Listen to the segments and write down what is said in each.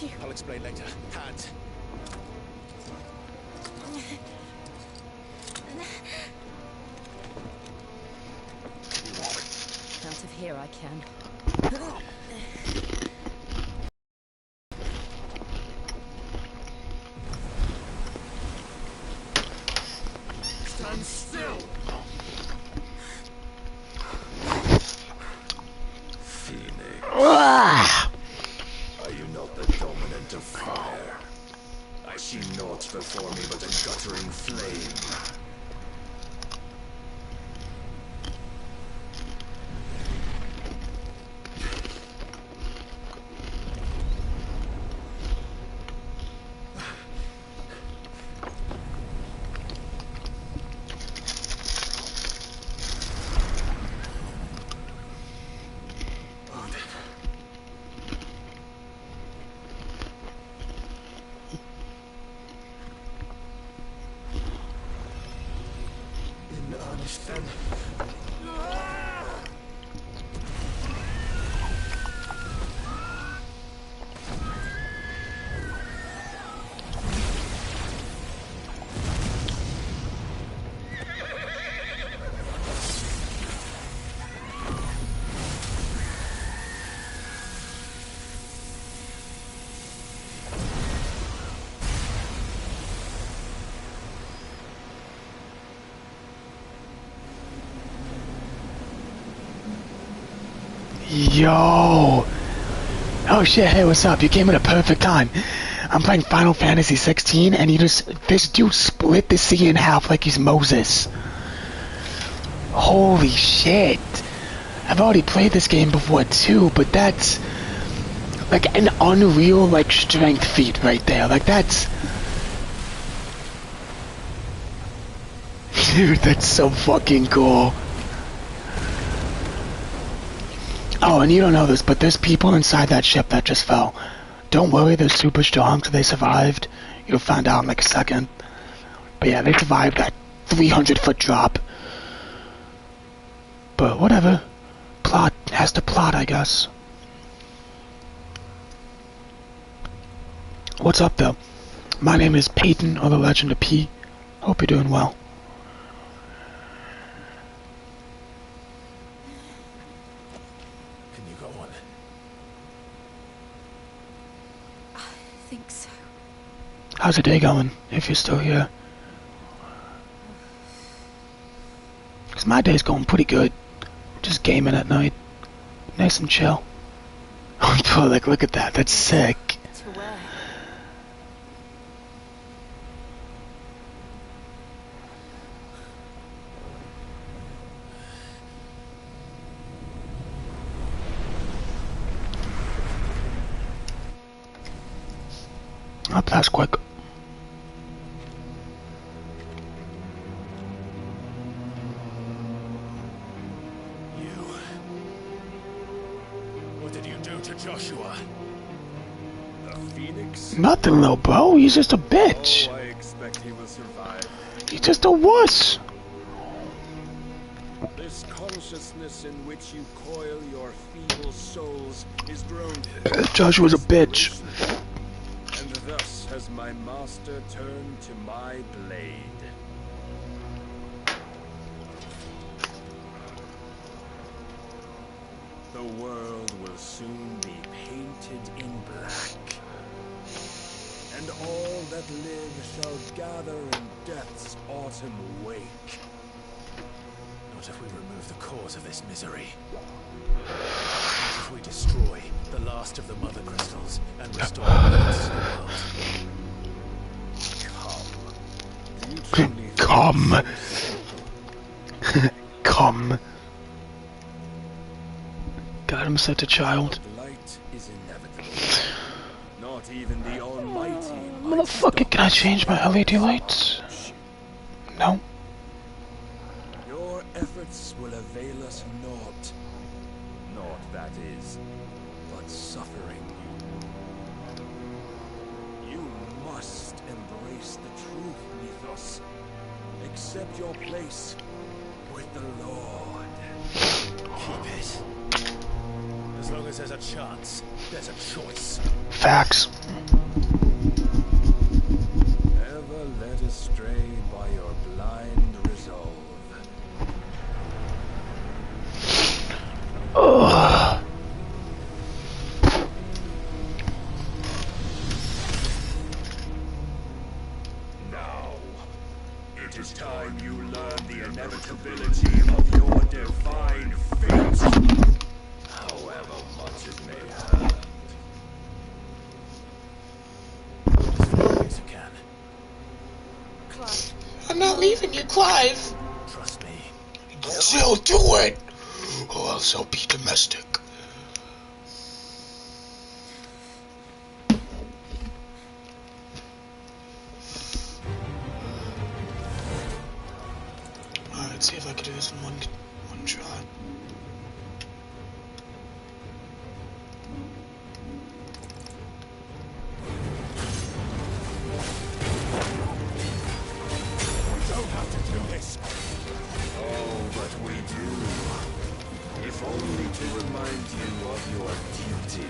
you? I'll explain later. Hands. You walk. Out of here I can. Stand still! Phoenix. Are you not the dominant of fire? I see naught before me but a guttering flame. Then. Yo! Oh shit, hey, what's up? You came at a perfect time. I'm playing Final Fantasy 16 and this dude split the sea in half like he's Moses. Holy shit. I've already played this game before too, but that's like an unreal like strength feat right there. Like that's... Dude, that's so fucking cool. Oh, and you don't know this, but there's people inside that ship that just fell. Don't worry, they're super strong, so they survived. You'll find out in like a second. But yeah, they survived that 300-foot drop. But whatever. Plot has to plot, I guess. What's up, though? My name is Peyton, or the Legend of P. Hope you're doing well. How's the day going, if you're still here? Because my day's going pretty good. Just gaming at night. Nice and chill. Oh, like, look at that. That's sick. Up, that's quick. What did you do to Joshua? The Phoenix? Nothing, little bro. He's just a bitch. Oh, I expect he will survive. He's just a wuss. This consciousness in which you coil your feeble souls is grown. Joshua's a bitch. And thus has my master turned to my blade. The world will soon be painted in black, and all that live shall gather in death's autumn wake. Not if we remove the cause of this misery. Not if we destroy the last of the mother crystals and restore balance to the world. Come. Come. God, I'm such a child. Light is inevitable. Not even the Almighty. Motherfucker, can I change my LED lights? No. Your efforts will avail us naught. Naught, that is, but suffering. You must embrace the truth, Mythos. Accept your place with the Lord. Keep it. As long as there's a chance, There's a choice. Facts. Ever led astray by your blind resolve. Ugh. Now, it is time you learn the inevitability of your divine fate. However much it may hurt. As far as you can. Clive. I'm not leaving you, Clive. Trust me. Still do it, or else I'll be domestic. Alright, let's see if I can do this in one shot. We don't have to do this. Oh, but we do. If only to remind you of your duty.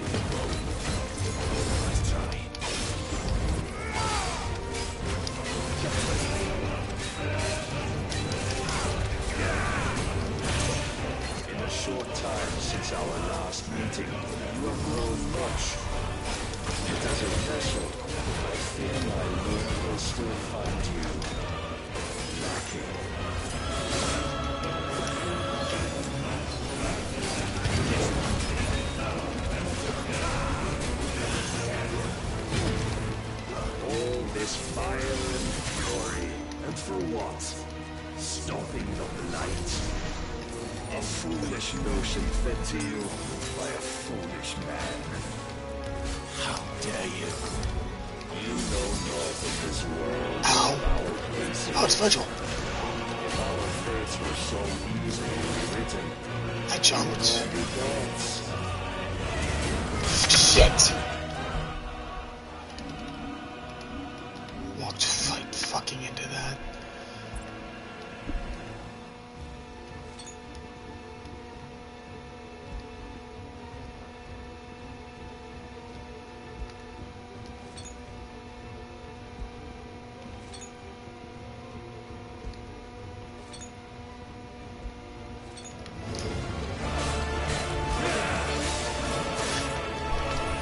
Let's try. In a short time since our last meeting, you have grown much. Yet as a vessel, I fear my Lord will still find you lacking. All this fire and fury, and for what? Stopping the blight. A foolish notion fed to you by a foolish man. How dare you? You know naught of this world. Ow. Our principles. Oh, it's Virgil. If our fates were so easily written, I jumped. all be gods. Shit! Walked right fucking into that.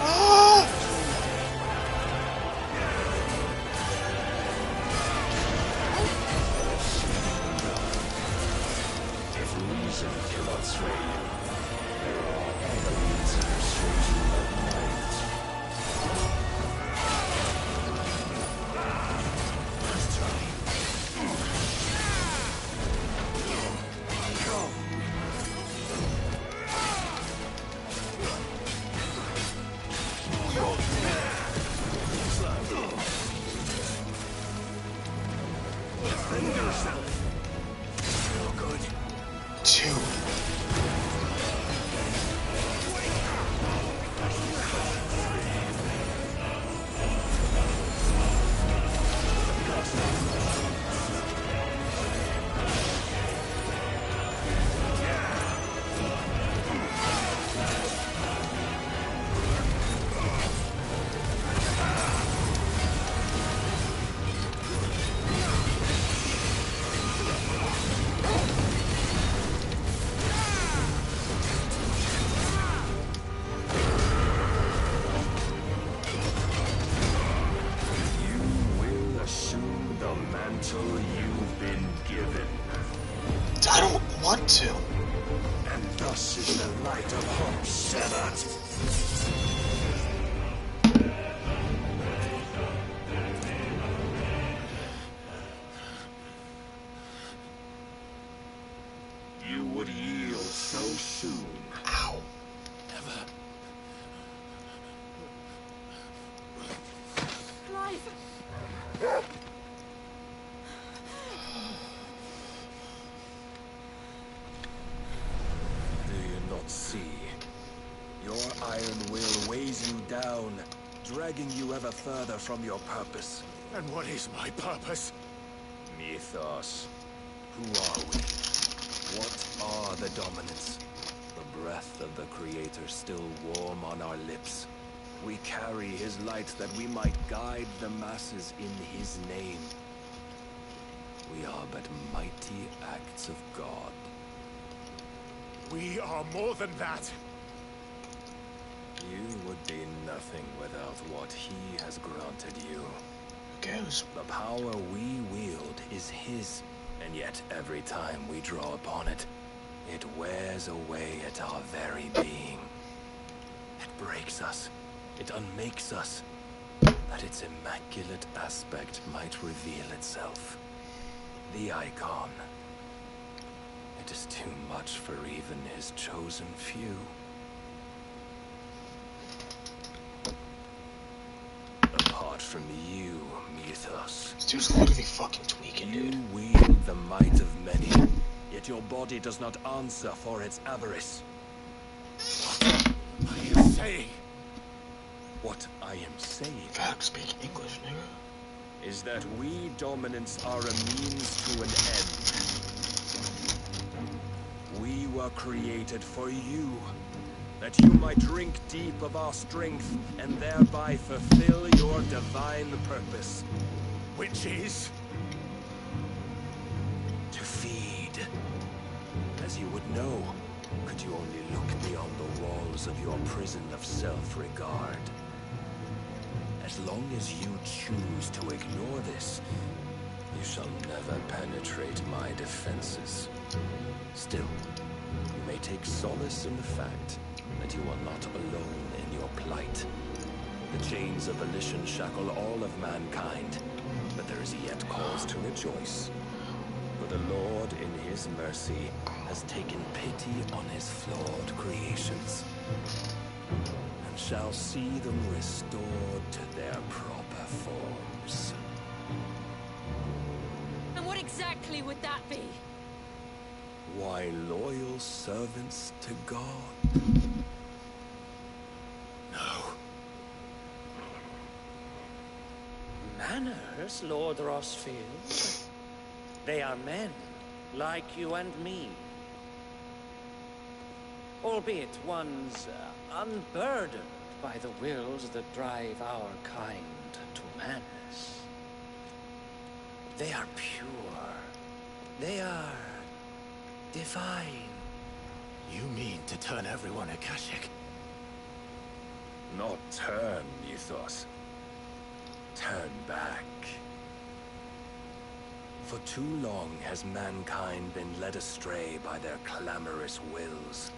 Ah! If reason cannot sway you, there are other means to persuade you of might. Let's try. Defend yourself. Feel good. Two. You will assume the mantle you've been given. I don't want to. And thus is the light of hope severed. You would yield so soon. Ow. Never. Clive! Do you not see? Your iron will weighs you down, dragging you ever further from your purpose. And what is my purpose? Mythos. Who are we? What are the dominants? The breath of the Creator still warm on our lips. We carry his light that we might guide the masses in his name. We are but mighty acts of God. We are more than that. You would be nothing without what he has granted you. Goes. The power we wield is his, and yet every time we draw upon it, it wears away at our very being. It breaks us. It unmakes us, that its immaculate aspect might reveal itself. The icon. It is too much for even his chosen few. Apart from you, Mythos, This dude's literally fucking tweaking, you dude. wield the might of many, yet your body does not answer for its avarice. What are you saying? What I am saying Fuck, speak English, nigga. is that we dominants are a means to an end. We were created for you, that you might drink deep of our strength and thereby fulfill your divine purpose. Which is? To feed. As you would know, could you only look beyond the walls of your prison of self-regard. As long as you choose to ignore this, you shall never penetrate my defenses. Still, you may take solace in the fact that you are not alone in your plight. The chains of volition shackle all of mankind, but there is yet cause to rejoice. For the Lord, in his mercy, has taken pity on his flawed creations, and shall see them restored to their proper forms. And what exactly would that be? Why, loyal servants to God. No. Manners, Lord Rossfield? They are men, like you and me. Albeit ones unburdened by the wills that drive our kind to madness. They are pure. They are divine. You mean to turn everyone Akashic? Not turn, Mythos. Turn back. For too long has mankind been led astray by their clamorous wills.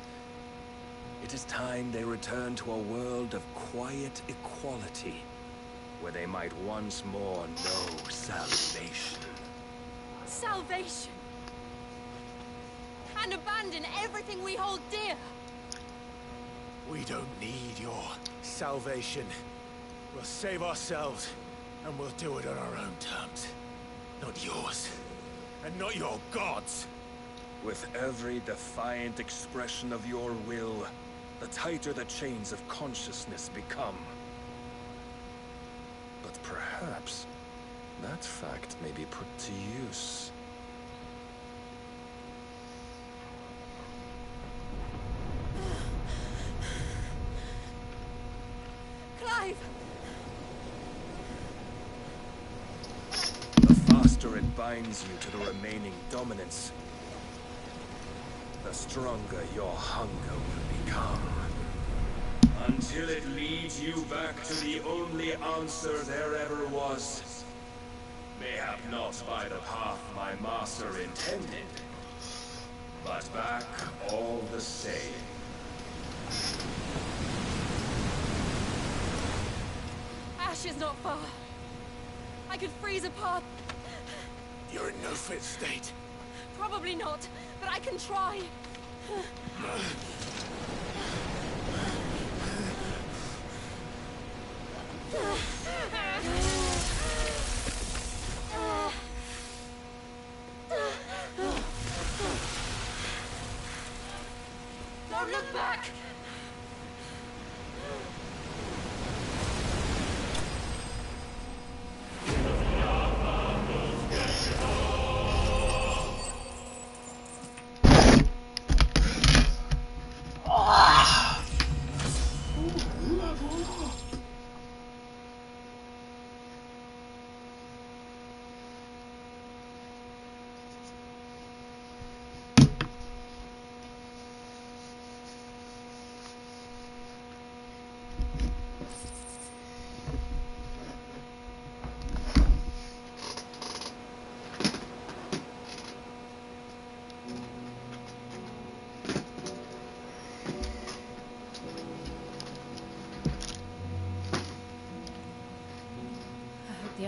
It is time they return to a world of quiet equality, where they might once more know salvation. Salvation! And abandon everything we hold dear! We don't need your salvation. We'll save ourselves, and we'll do it on our own terms. Not yours. And not your gods. With every defiant expression of your will, the tighter the chains of consciousness become. But perhaps that fact may be put to use. Clive! The faster it binds you to the remaining dominance, the stronger your hunger will become. Until it leads you back to the only answer there ever was. Mayhap not by the path my master intended, but back all the same. Ash is not far. I could freeze a path. You're in no fit state. Probably not, but I can try. Don't look back!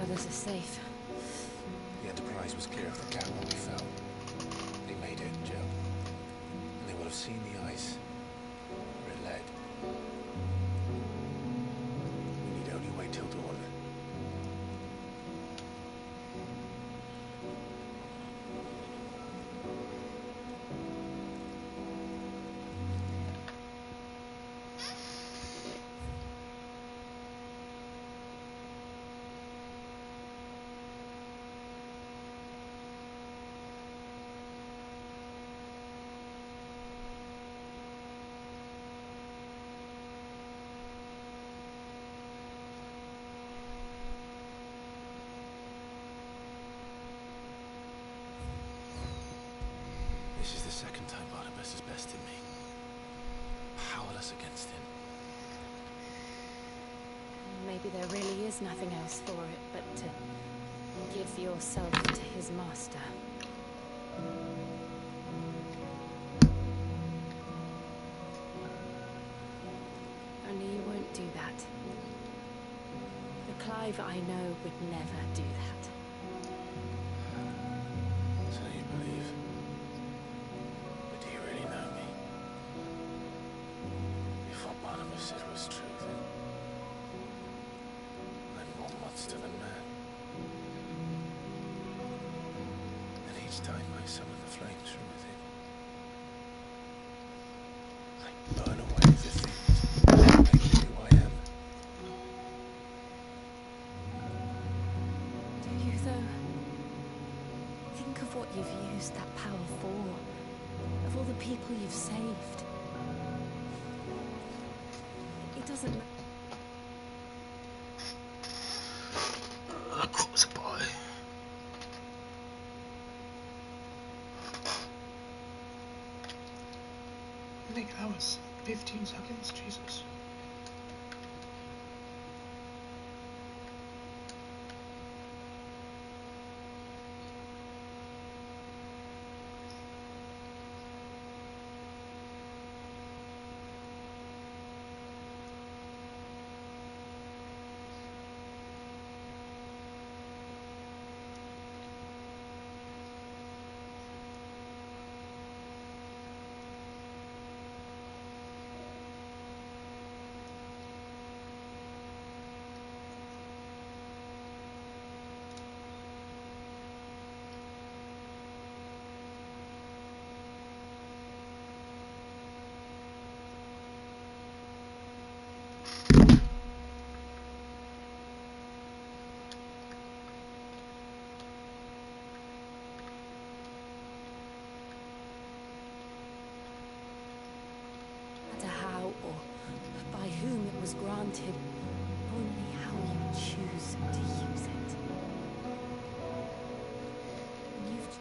others are safe. The Enterprise was clear of the gap when we fell. They made it, Jill. And they will have seen the ice where it led. We need only wait till dawn. This is the second time Barnabas has bested me. Powerless against him. Maybe there really is nothing else for it but to give yourself to his master. Only you won't do that. The Clive I know would never do that. So you believe? But do you really know me? If what Barnabas said was true, then I'm more monster than man. And each time I summon the flames from within, I burn away the things that make me who I am. Do you, though? Think of what you've used that power for. Of all the people you've saved. It doesn't matter. Of course, boy. I think that was 15 seconds, Jesus. By whom it was granted, only how you choose to use it. And you've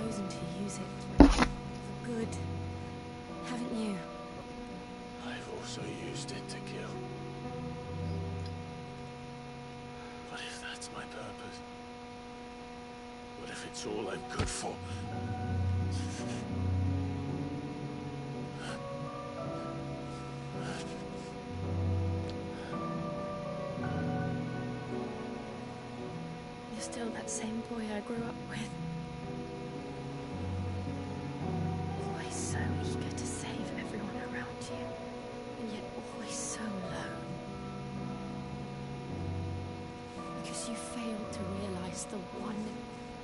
chosen to use it for good, haven't you? I've also used it to kill. But if that's my purpose, what if it's all I'm good for? You're still that same boy I grew up with. Always so eager to save everyone around you, and yet always so alone. Because you failed to realize the one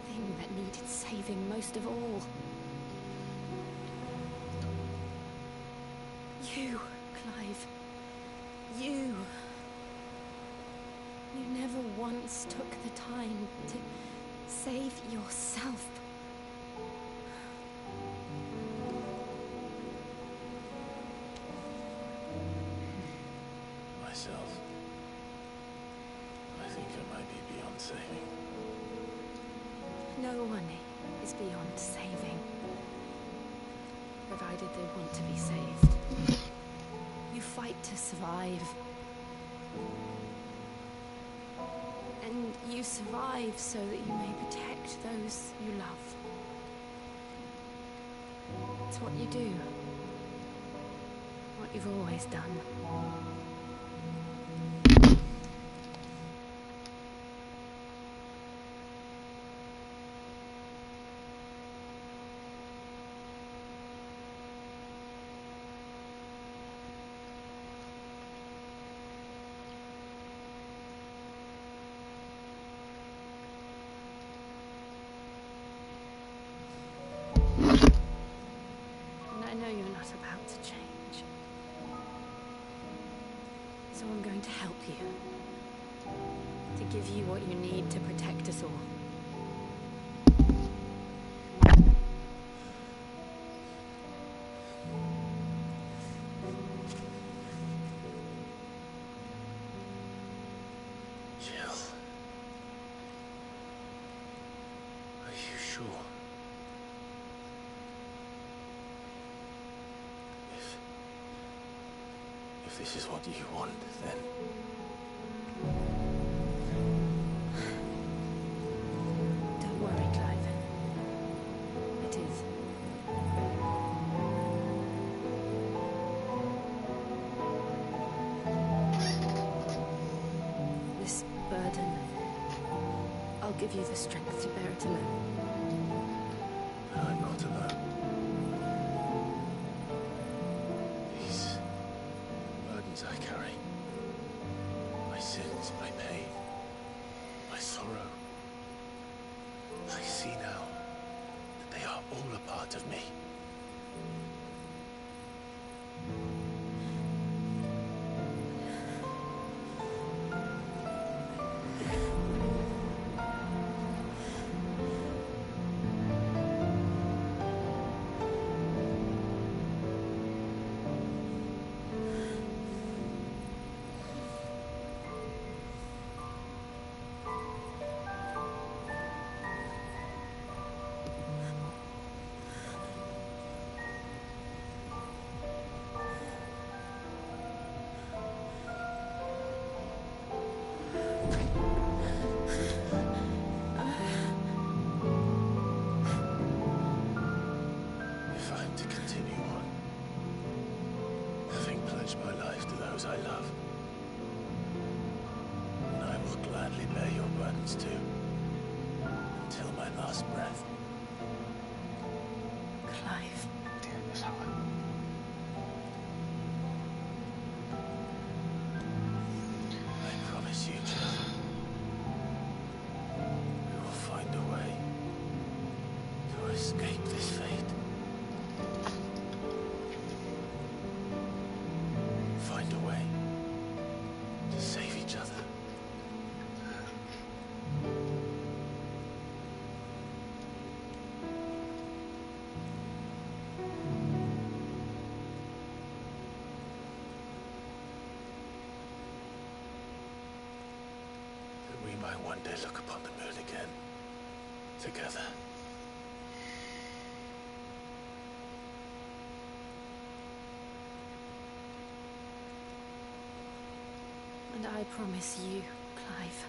thing that needed saving most of all. never once took the time to save yourself. Myself? I think I might be beyond saving. No one is beyond saving, provided they want to be saved. You fight to survive. And you survive so that you may protect those you love. It's what you do. What you've always done. I know you're not about to change. So I'm going to help you. To give you what you need to protect us all. Jill. Are you sure? If this is what you want, then... Don't worry, Clive. It is. This burden, I'll give you the strength to bear it alone. But I'm not alone. These burdens I carry, my sins, my pain, my sorrow, I see now that they are all a part of me. If I'm to continue on, having pledged my life to those I love, then I will gladly bear your burdens too, until my last breath. Clive. I promise you, Jill, we will find a way to escape this fate. Find a way to save each other. That we might one day look upon the moon again, together. And I promise you, Clive,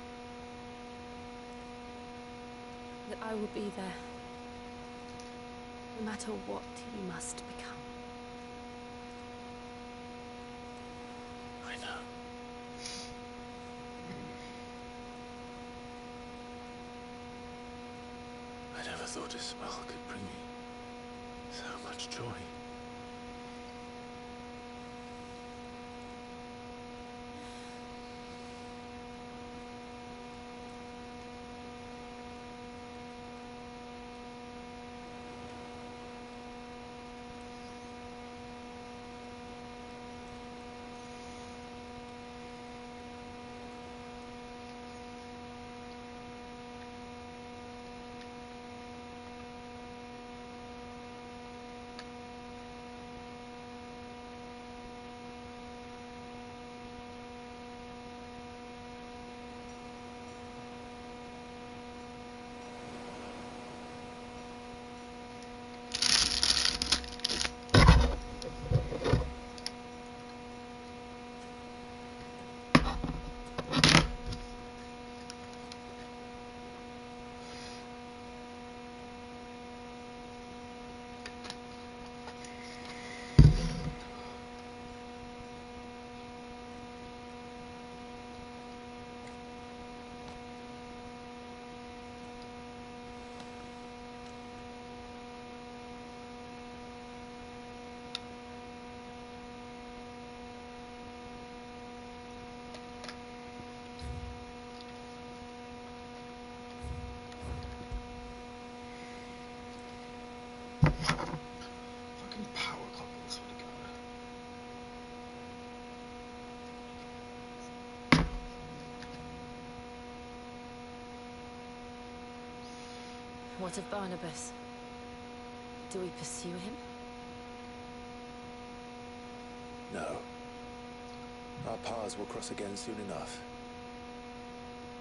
that I will be there, no matter what you must become. I know. I never thought a smile could bring me so much joy. What of Barnabas? Do we pursue him? No. Our paths will cross again soon enough.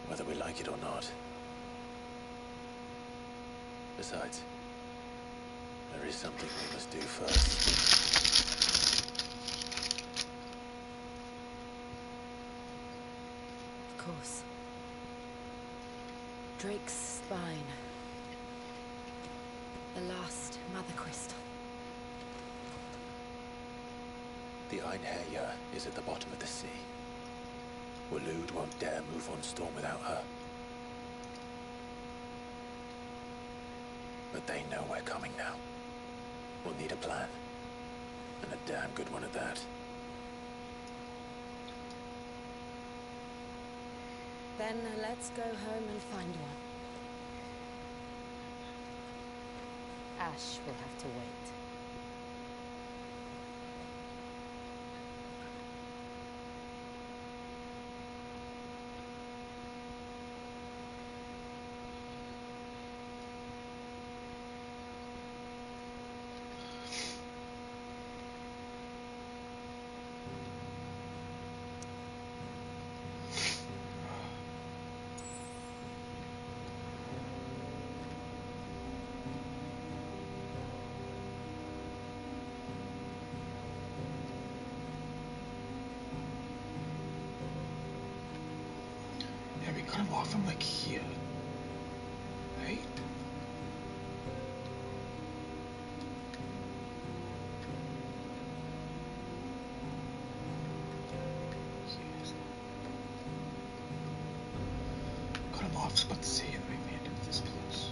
Whether we like it or not. Besides, there is something we must do first. Of course. Drake's spine. The last Mother Crystal. The Einherjar is at the bottom of the sea. Waloed won't dare move on Storm without her. But they know we're coming now. We'll need a plan. And a damn good one at that. Then let's go home and find one. Ash will have to wait. Yeah, we could have walked from like here. Right? Could have walked but see and we made it to this place.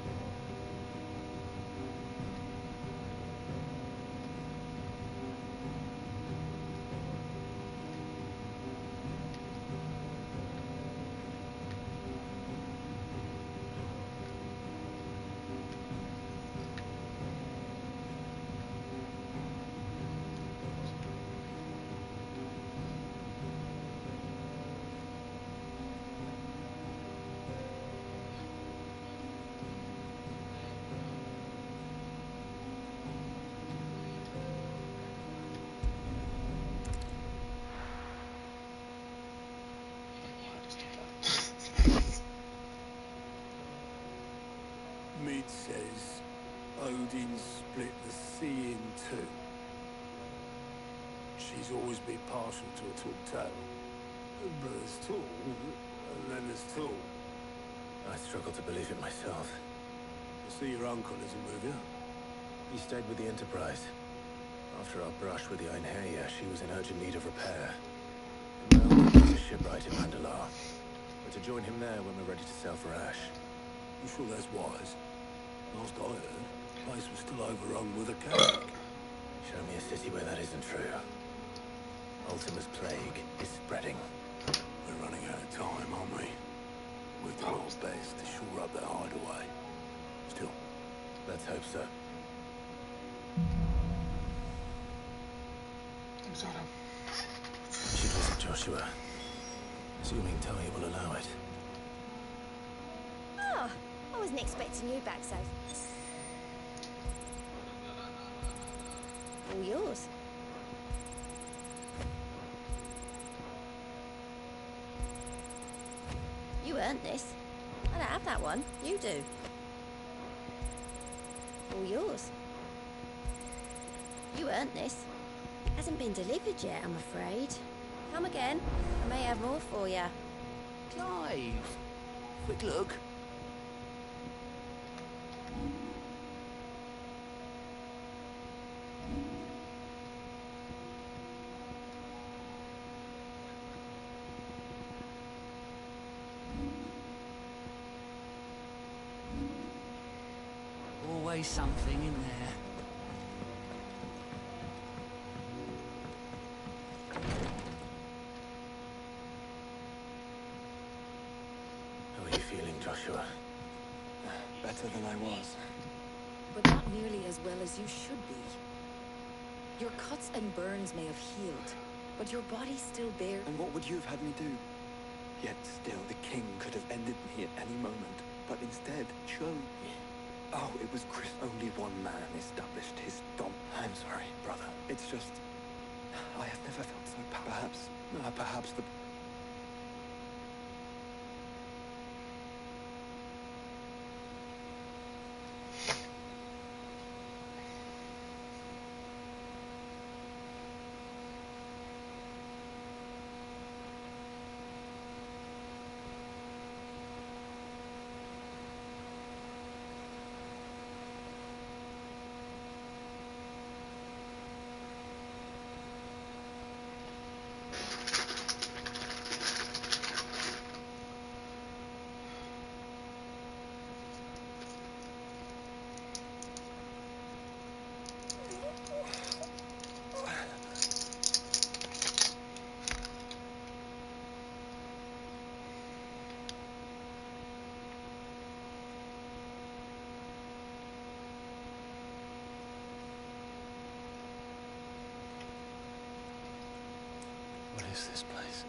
Mead says Odin split the sea in two. She's always been partial to a tall tale. But there's tall, and then there's tall. I struggle to believe it myself. I see your uncle isn't with you. He stayed with the Enterprise. After our brush with the Einherjar, she was in urgent need of repair. And my uncle has a shipwright in Mandalore. We're to join him there when we're ready to sail for Ash. You sure that's wise? Last I heard, the place was still overrun with a cave. Show me a city where that isn't true. Ultima's plague is spreading. We're running out of time, aren't we? We've done our best to shore up that hideaway. Still, Let's hope so. Sort of. We should visit Joshua. Assuming Tony will allow it. Oh, I wasn't expecting you back so. All yours. You earned this. I don't have that one. You do. All yours. You earned this. Hasn't been delivered yet, I'm afraid. Come again. I may have more for you. Clive! Quick look. Always something in there. How are you feeling, Joshua? Better than I was. But not nearly as well as you should be. Your cuts and burns may have healed, but your body still bears. And what would you have had me do? Yet still, the king could have ended me at any moment, but instead chose. Oh, it was Chris. Only one man established his dom. I'm sorry, brother. It's just... I have never felt so perhaps the... What is this place?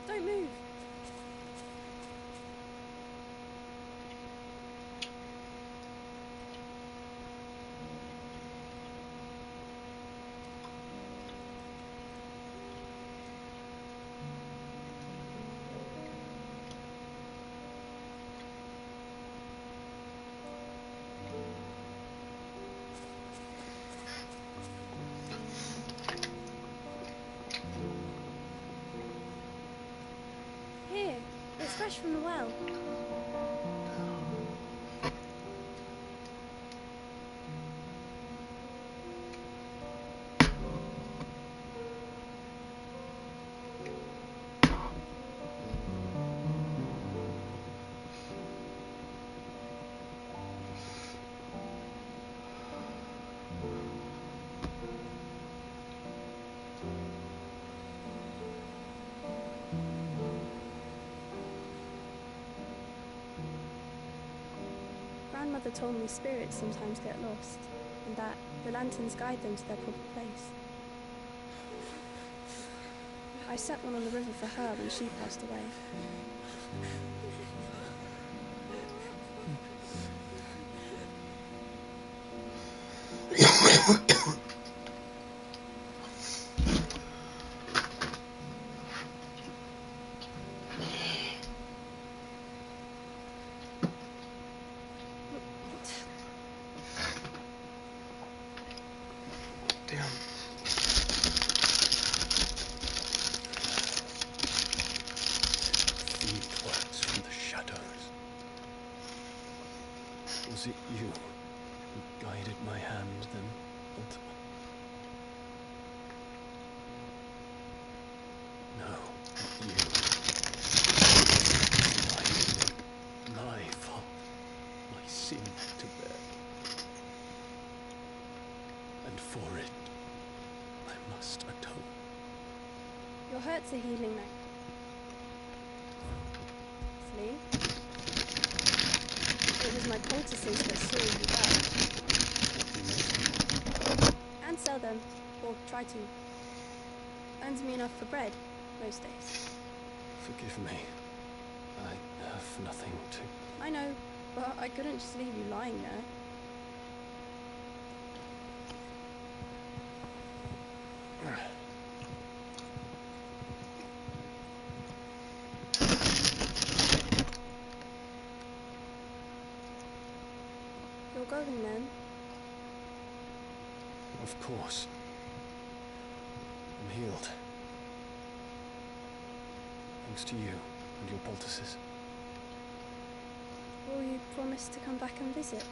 Don't move. Here, it's fresh from the well. Grandmother told me spirits sometimes get lost, and that the lanterns guide them to their proper place. I set one on the river for her when she passed away. Damn. Fiend works from the shadows. Was it you who guided my hand then, ultimately? No, not you. My fault, my sin to bear. And for it, I must atone. Your hurts are healing now. Lee? It was my poultices that saw you well. And sell them, or try to. Earns me enough for bread, most days. Forgive me. I have nothing to... I know, but I couldn't just leave you lying there. You're going then? Of course. I'm healed. Thanks to you and your poultices. Will you promise to come back and visit?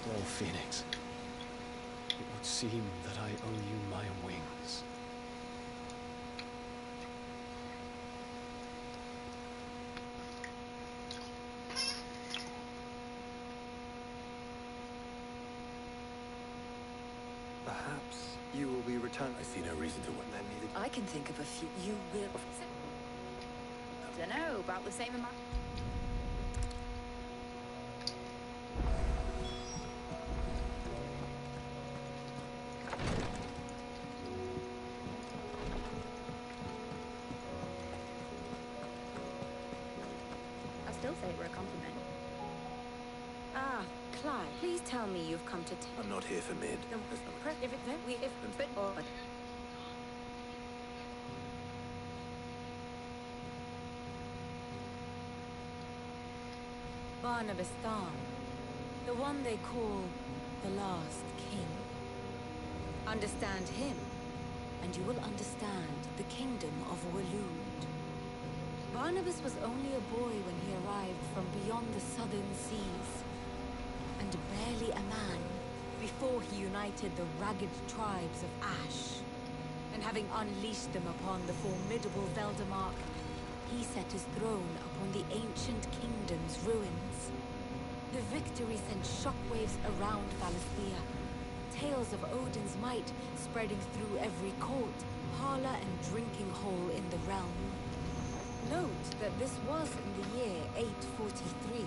Well, Phoenix, it would seem that I owe you my wings. I see no reason to wait. I can think of a few. You will. Dunno, about the same amount. I still say we're a compliment. Ah, Clive, please tell me you've come to I'm not here for mid. If it then we if but or but. Barnabas Thorn, the one they call the last king. Understand him, and you will understand the kingdom of Waloed. Barnabas was only a boy when he arrived from beyond the southern seas, and barely a man before he united the ragged tribes of Ash. And having unleashed them upon the formidable Veldemark, he set his throne upon the ancient kingdom's ruins. The victory sent shockwaves around Valisthea, tales of Odin's might spreading through every court, parlor, and drinking hole in the realm. Note that this was in the year 843,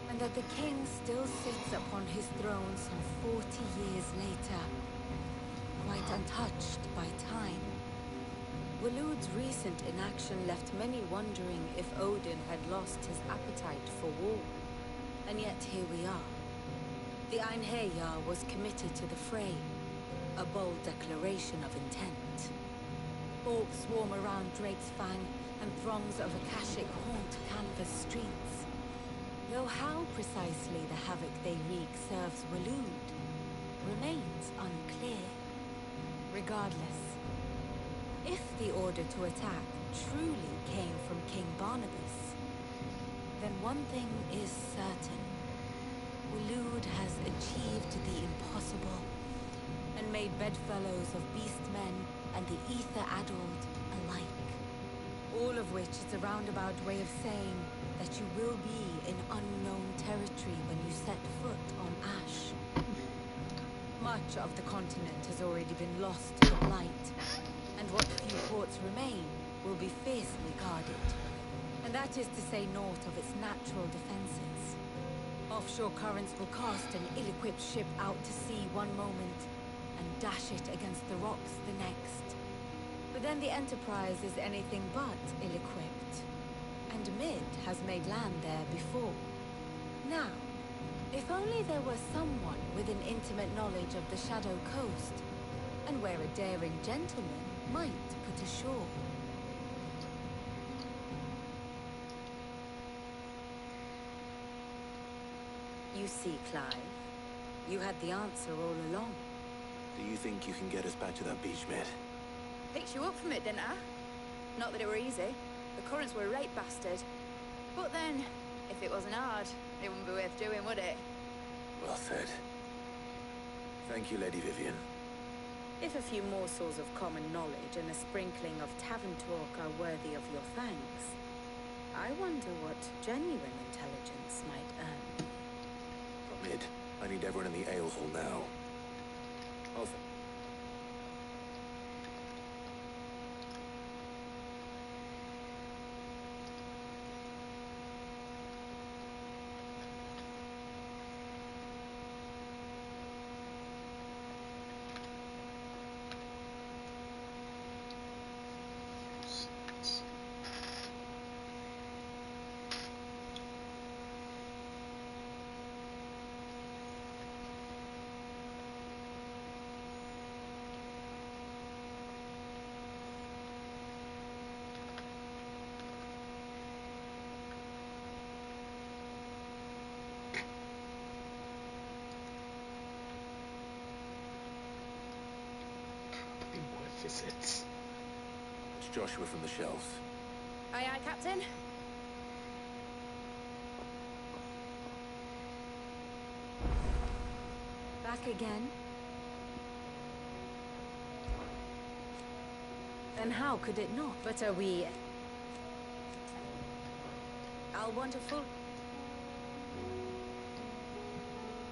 and that the king still sits upon his throne some 40 years later, quite untouched by time. Waloed's recent inaction left many wondering if Odin had lost his appetite for war. And yet here we are. The Einherjar was committed to the fray, a bold declaration of intent. Orcs swarm around Drake's Fang, and throngs of Akashic haunt Canvas streets. Though how precisely the havoc they wreak serves Waloed remains unclear. Regardless, if the order to attack truly came from King Barnabas, then one thing is certain. Waloed has achieved the impossible, and made bedfellows of beastmen and the ether-addled alike. All of which is a roundabout way of saying that you will be in unknown territory when you set foot on Ash. Much of the continent has already been lost to the Blight, and what few ports remain will be fiercely guarded. And that is to say naught of its natural defenses. Offshore currents will cast an ill-equipped ship out to sea one moment, and dash it against the rocks the next. But then the Enterprise is anything but ill-equipped, and Mid has made land there before. Now, if only there were someone with an intimate knowledge of the Shadow Coast, and where a daring gentleman might put ashore. You see, Clive, you had the answer all along. Do you think you can get us back to that beach, mate? Picked you up from it, didn't I? Not that it were easy. The currents were a right bastard. But then, if it wasn't hard, it wouldn't be worth doing, would it? Well said. Thank you, Lady Vivian. If a few morsels of common knowledge and a sprinkling of tavern talk are worthy of your thanks, I wonder what genuine intelligence might earn. Mid, I need everyone in the ale hall now. Also. Visits. It's Joshua from the shelves. Aye, aye, Captain. Back again? Then how could it not? But are we... Our wonderful...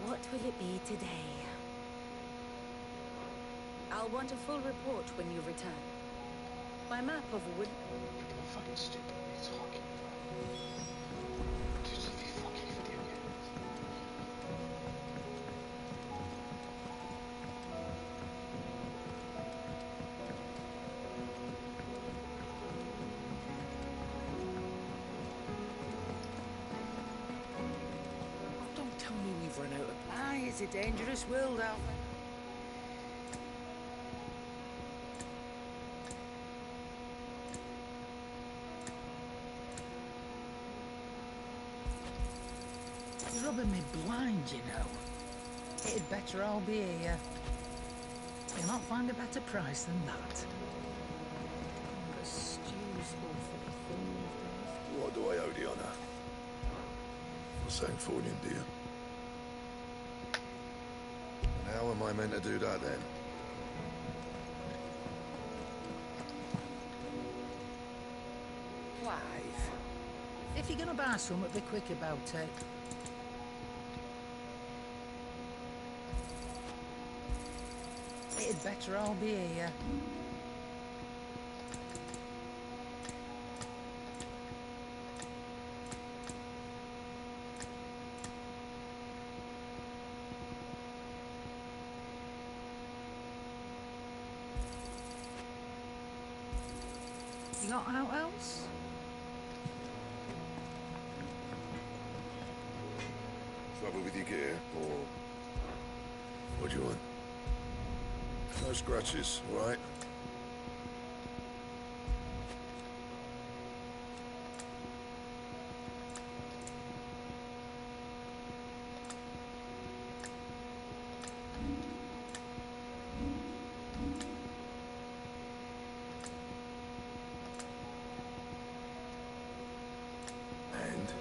What will it be today? I'll want a full report when you return. My map of Will... Fucking stupid. What are you talking about? Dude, leave your fucking video games. Don't tell me we've run out of... it's a dangerous world out there. You're rubbing me blind, you know. It'd better all be a... You'll not find a better price than that. The stew's awfully thin these days. What do I owe the honour? For saying Fordian, do you? And how am I meant to do that then? Clive, if you're gonna buy something, be quick about it. It'd better all be a... You got out else? Trouble with your gear, or what do you want? No scratches, all right? And?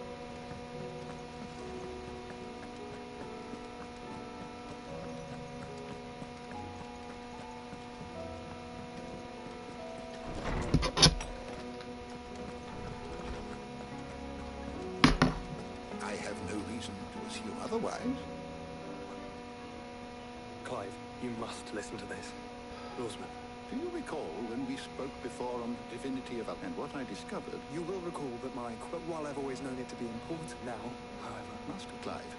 I have no reason to assume otherwise. Clive, you must listen to this. Norseman. Do you recall when we spoke before on the divinity of and what I discovered? You will recall that but while I've always known it to be important now, however... Master Clive,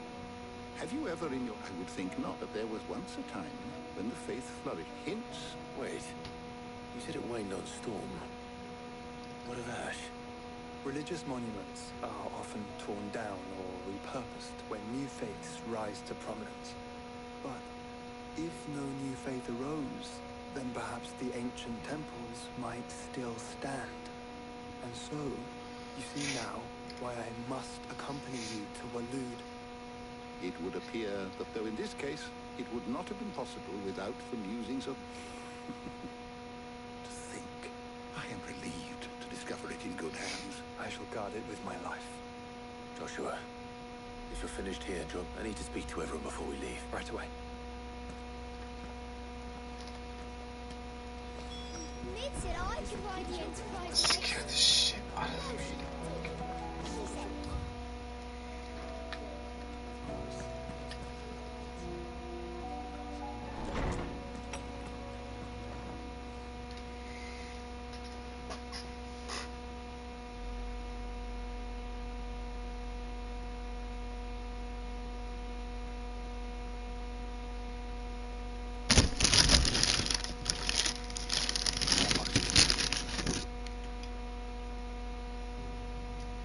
have you ever in your... I would think not, but there was once a time when the faith flourished. Hints? Wait. You said it waned on Storm. What of Ash? Religious monuments are often torn down or repurposed when new faiths rise to prominence. But if no new faith arose, then perhaps the ancient temples might still stand. And so, you see now why I must accompany you to Wa'lud. It would appear that though in this case, it would not have been possible without the musings of... To think, I am relieved to discover it in good hands. I shall guard it with my life. Joshua, if you're finished here, I need to speak to everyone before we leave. Right away. Mid said I could ride the Enterprise. Scare the shit out of me.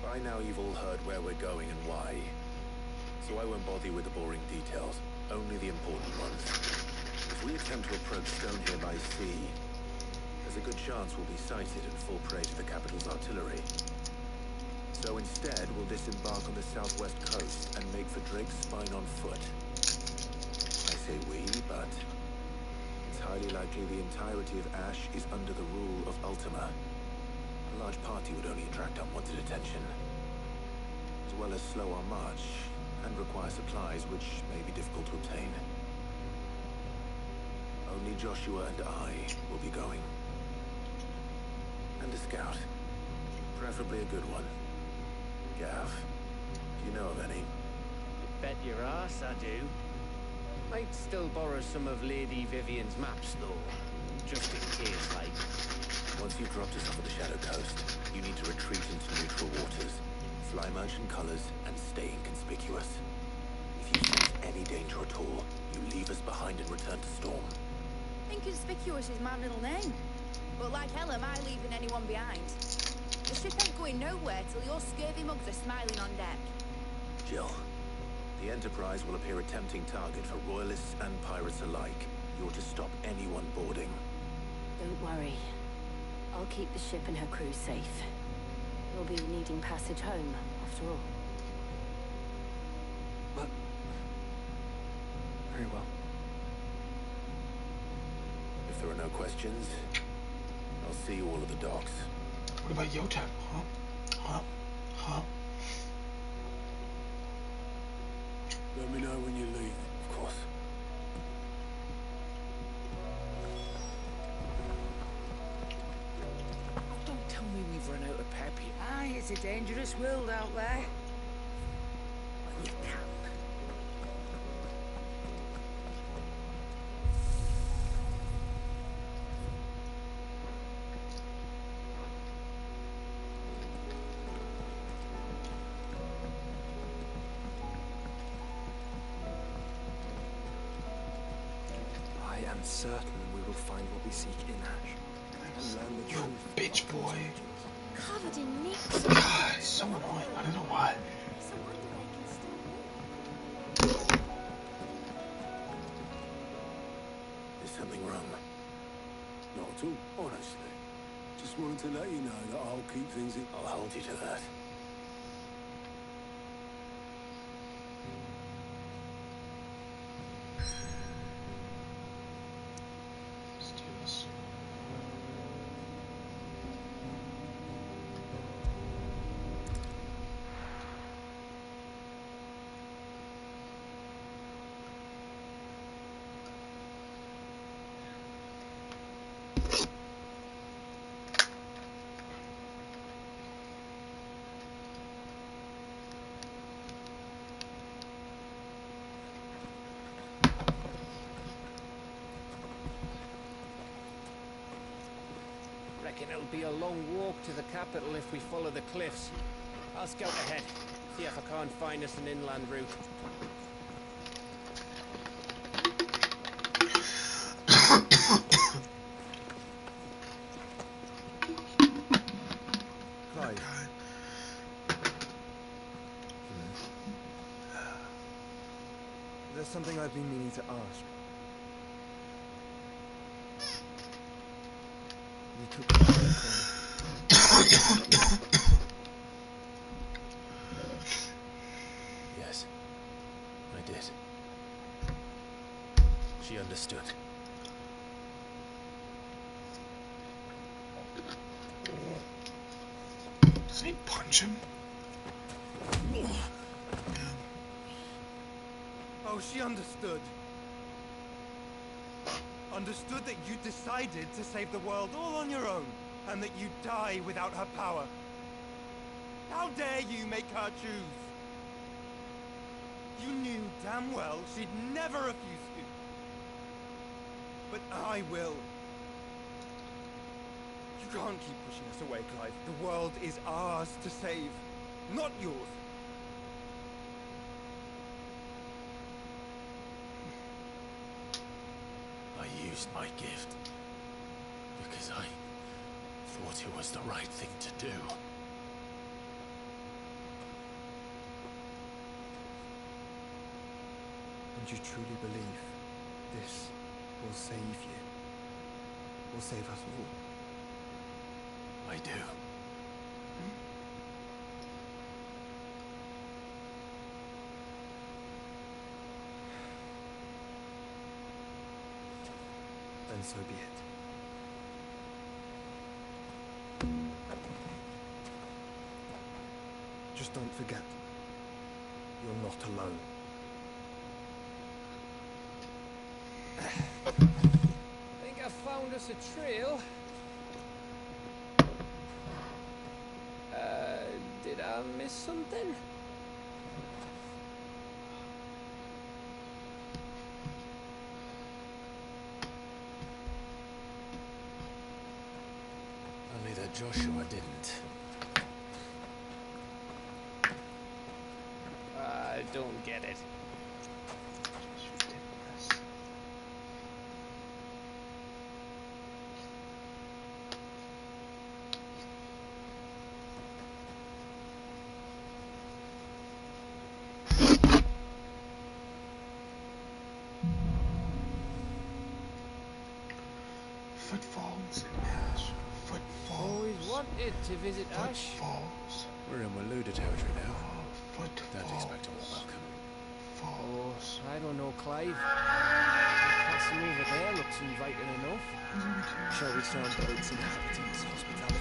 By now you've all heard where we're going and why. So I won't bother you with the boring details, only the important ones. If we attempt to approach Stone here by sea, there's a good chance we'll be sighted and fall prey to the capital's artillery. So instead, we'll disembark on the southwest coast and make for Drake's Spine on foot. I say we, but it's highly likely the entirety of Ash is under the rule of Ultima. A large party would only attract unwanted attention, as well as slow our march and require supplies which may be difficult to obtain. Only Joshua and I will be going. And a scout. Preferably a good one. Gav, do you know of any? You bet your ass I do. Might still borrow some of Lady Vivian's maps, though. Just in case, like. Once you've dropped us off at the Shadow Coast, you need to retreat into neutral waters, fly merchant colors, and stay inconspicuous. If you sense any danger at all, you leave us behind and return to Storm. Inconspicuous is my middle name. But like hell am I leaving anyone behind. The ship ain't going nowhere till your scurvy mugs are smiling on deck. Jill, the Enterprise will appear a tempting target for royalists and pirates alike. You're to stop anyone boarding. Don't worry. I'll keep the ship and her crew safe. We'll be needing passage home, after all. But... very well. If there are no questions, I'll see you all at the docks. What about Yotep? Huh? Let me know when you leave. Of course. Don't tell me we've run out of pep here. Aye, it's a dangerous world out there. You can. I am certain we will find what we seek in Ash. And learn the You truth. bitch boy. Covered in nicks. God, it's so annoying. I don't know why. So wonder they can still walk. Is something wrong? Not at all, honestly. Just wanted to let you know that I'll keep things in. I'll hold you to that. Let's do this. Reckon it'll be a long walk to the capital if we follow the cliffs. I'll scout ahead, see if I can't find us an inland route. Clive. There's something I've been meaning to ask. You took the money from Yes, I did. She understood. Doesn't he punch him? Oh, she understood. Understood that you decided to save the world all on your own, and that you'd die without her power. How dare you make her choose? You knew damn well she'd never refuse you. But I will. You can't keep pushing us away, Clive. The world is ours to save, not yours. I used my gift because I thought it was the right thing to do. And you truly believe this will save you? Will save us all? I do. Then so be it. Just don't forget, you're not alone. Think I found us a trail. Did I miss something? Joshua didn't. I don't get it. Footfalls in ash. Footfalls. Always wanted to visit Ash. Footfalls. We're in Wa'lûh territory now. Footfalls. Don't expect a warm welcome. Oh, I don't know, Clive. The castle over there looks inviting enough. Shall we sound boats inhabitants' hospitality?